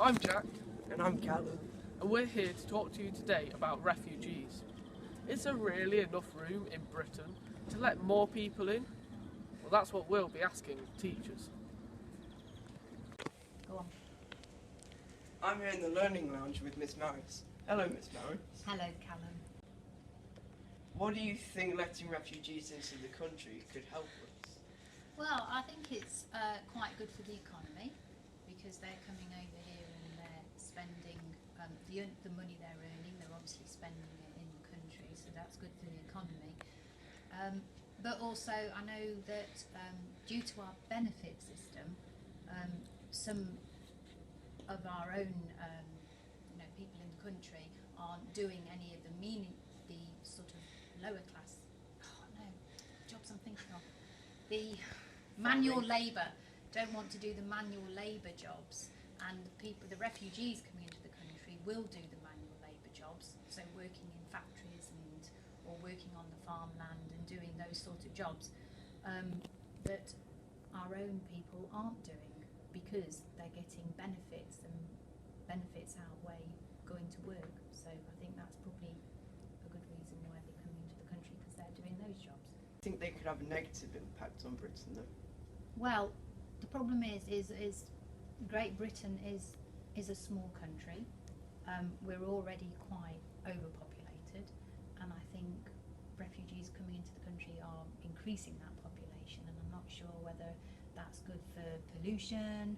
I'm Jack. And I'm Callum. And we're here to talk to you today about refugees. Is there really enough room in Britain to let more people in? Well, that's what we'll be asking teachers. Go on. I'm here in the Learning Lounge with Miss Maris. Hello, Miss Maris. Hello, Callum. What do you think letting refugees into the country could help us? Well, I think it's quite good for the economy because they're coming over here and they're spending the money they're earning. They're obviously spending it in the country, so that's good for the economy. But also, I know that due to our benefit system, some of our own people in the country aren't doing any of the sort of lower class. Jobs I'm thinking of. The manual labour don't want to do the manual labour jobs, and the refugees coming into the country will do the manual labour jobs. So working in factories or working on the farmland and doing those sort of jobs that our own people aren't doing because they're getting benefits, and benefits outweigh going to work. So I think that's probably a good reason why they come into the country, because they're doing those jobs. I think they could have a negative impact on Britain, though. Well, the problem is Great Britain is a small country. We're already quite overpopulated, and I think refugees coming into the country are increasing that population, and I'm not sure whether that's good for pollution,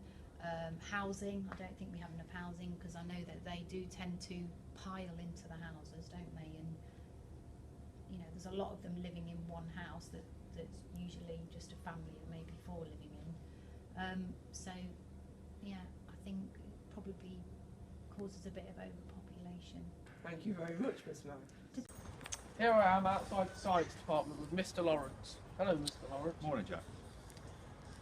housing. I don't think we have enough housing, because I know that they do tend to pile into the houses, don't they? And there's a lot of them living in one house that's usually just a family of maybe 4 living in. So yeah, I think it probably causes a bit of overpopulation. Thank you very much, Miss Maris. Here I am outside the science department with Mr. Lawrence. Hello, Mr. Lawrence. Morning, Jack.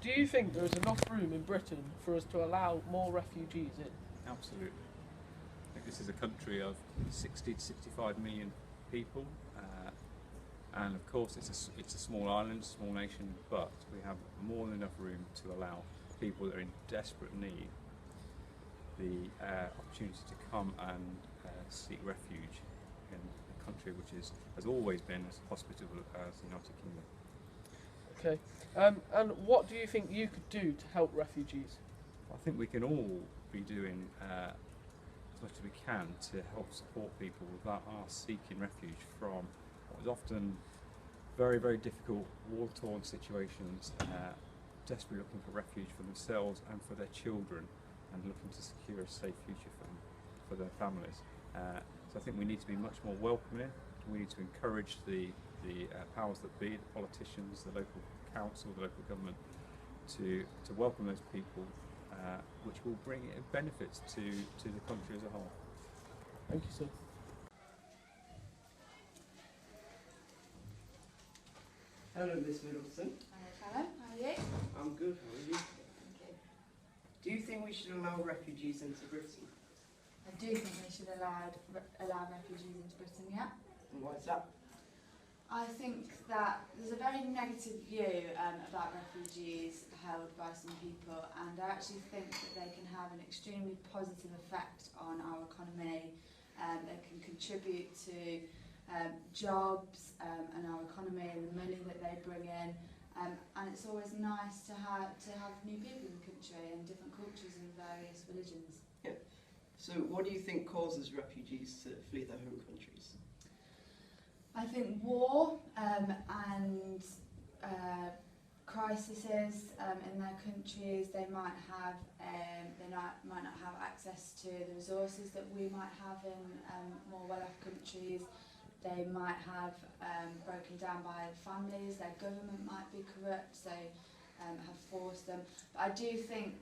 Do you think there is enough room in Britain for us to allow more refugees in? Absolutely. I think this is a country of 60 to 65 million people, and of course it's a small island, small nation, but we have more than enough room to allow people that are in desperate need the opportunity to come and seek refuge in a country which has always been as hospitable as the United Kingdom. Okay. And what do you think you could do to help refugees? I think we can all be doing as much as we can to help support people that are seeking refuge from what is often very, very difficult, war-torn situations, desperately looking for refuge for themselves and for their children, and looking to secure a safe future for them, for their families. So I think we need to be much more welcoming. We need to encourage the powers that be, the politicians, the local council, the local government, to welcome those people, which will bring benefits to the country as a whole. Thank you, sir. Hello, Miss Middleton. Hello, Callum. How are you? I'm good, how are you? Okay. Do you think we should allow refugees into Britain? I do think we should allow refugees into Britain, yeah. And why is that? I think that there's a very negative view about refugees held by some people, and I actually think that they can have an extremely positive effect on our economy. They can contribute to jobs and our economy and the money that they bring in, and it's always nice to have new people in the country and different cultures and various religions. Yeah. So what do you think causes refugees to flee their home countries? I think war and crises in their countries. They might not have access to the resources that we might have in more well-off countries. They might have broken down by families. Their government might be corrupt, so have forced them. But I do think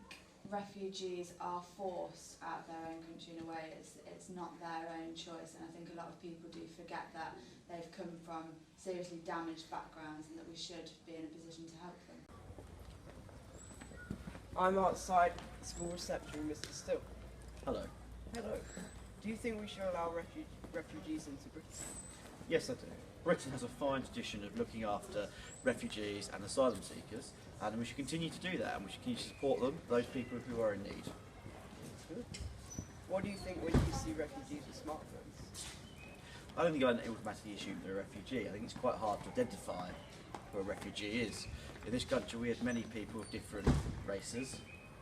refugees are forced out of their own country in a way. It's not their own choice, and I think a lot of people do forget that they've come from seriously damaged backgrounds and that we should be in a position to help them. I'm outside school reception with Mr. Still. Hello. Hello. Do you think we should allow refugees into Britain? Yes, I do. Britain has a fine tradition of looking after refugees and asylum seekers, and we should continue to do that, and we should continue to support them, those people who are in need. Good. What do you think when you see refugees with smartphones? I don't think I automatically assume they're a refugee. I think it's quite hard to identify who a refugee is. In this country we have many people of different races,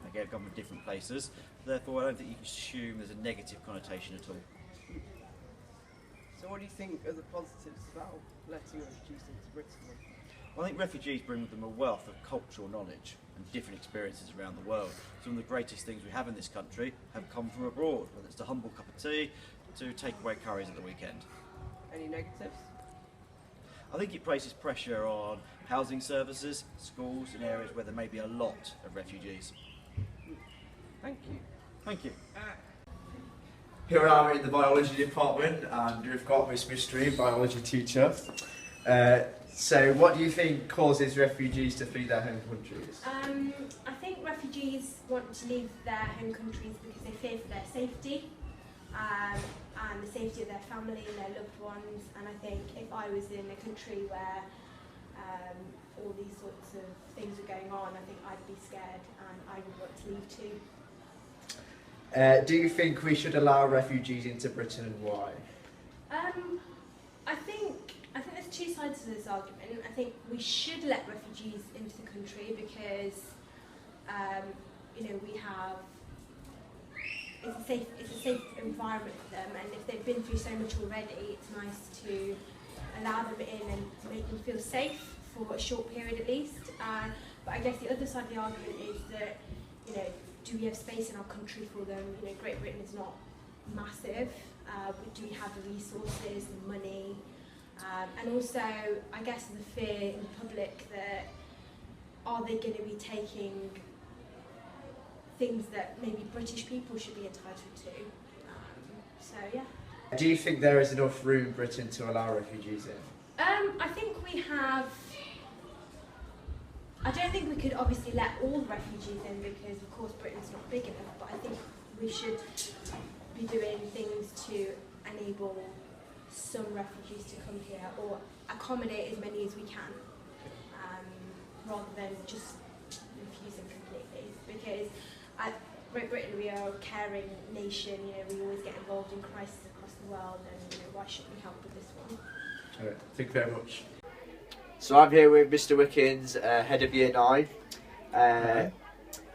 again come from different places, therefore I don't think you can assume there's a negative connotation at all. So what do you think are the positives about letting refugees into Britain? I think refugees bring with them a wealth of cultural knowledge and different experiences around the world. Some of the greatest things we have in this country have come from abroad, whether it's a humble cup of tea to takeaway curries at the weekend. Any negatives? I think it places pressure on housing services, schools and areas where there may be a lot of refugees. Thank you. Thank you. Here I am in the biology department and we've got Miss Mystery, biology teacher. So what do you think causes refugees to flee their home countries? I think refugees want to leave their home countries because they fear for their safety and the safety of their family and their loved ones. And I think if I was in a country where all these sorts of things are going on, I think I'd be scared and I would want to leave too. Do you think we should allow refugees into Britain and why? I think there's two sides to this argument. I think we should let refugees into the country because we have it's a safe environment for them, and if they've been through so much already, it's nice to allow them in and to make them feel safe for a short period at least. But I guess the other side of the argument is that do we have space in our country for them? Great Britain is not massive, but do we have the resources, the money? And also, I guess the fear in the public that are they going to be taking things that maybe British people should be entitled to? So yeah. Do you think there is enough room in Britain to allow refugees in? I think we have. I don't think we could obviously let all the refugees in because of course Britain's not big enough, but I think we should be doing things to enable some refugees to come here or accommodate as many as we can, rather than just refusing completely. Because at Great Britain we are a caring nation, we always get involved in crises across the world, and why shouldn't we help with this one? All right, thank you very much. So I'm here with Mr. Wickens, head of Year 9.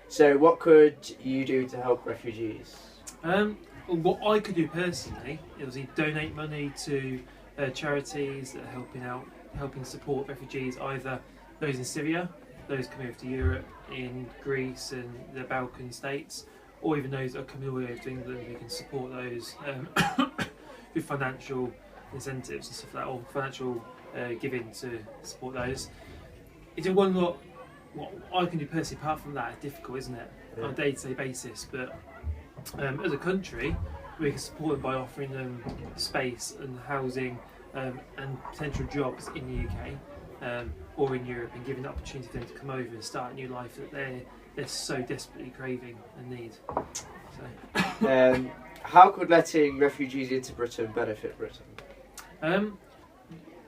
So what could you do to help refugees? What I could do personally is donate money to charities that are helping support refugees, either those in Syria, those coming over to Europe, in Greece and the Balkan states, or even those that are coming all the way over to England. We can support those with financial incentives and stuff like that, or financial giving to support those. It's one lot. What I can do personally, apart from that, is difficult, isn't it, on a day-to-day basis? But as a country, we can support them by offering them space and housing and potential jobs in the UK or in Europe, and giving the opportunity for them to come over and start a new life that they're so desperately craving and need. So. How could letting refugees into Britain benefit Britain?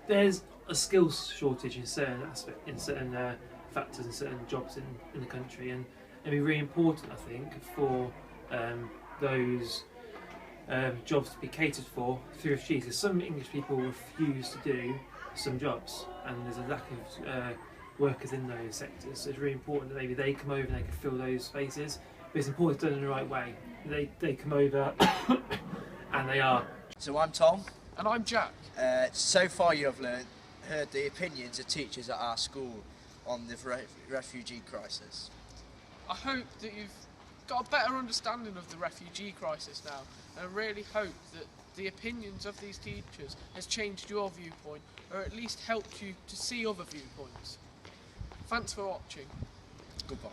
There's a skills shortage in certain factors and certain jobs in the country, and it'd be really important, I think, for those jobs to be catered for through refugees. Because some English people refuse to do some jobs, and there's a lack of workers in those sectors. So it's really important that maybe they come over and they can fill those spaces. But it's important to do it in the right way. They come over and they are. So I'm Tom. And I'm Jack. So far you have heard the opinions of teachers at our school on the refugee crisis. I hope that you've got a better understanding of the refugee crisis now, and I really hope that the opinions of these teachers has changed your viewpoint, or at least helped you to see other viewpoints. Thanks for watching. Goodbye.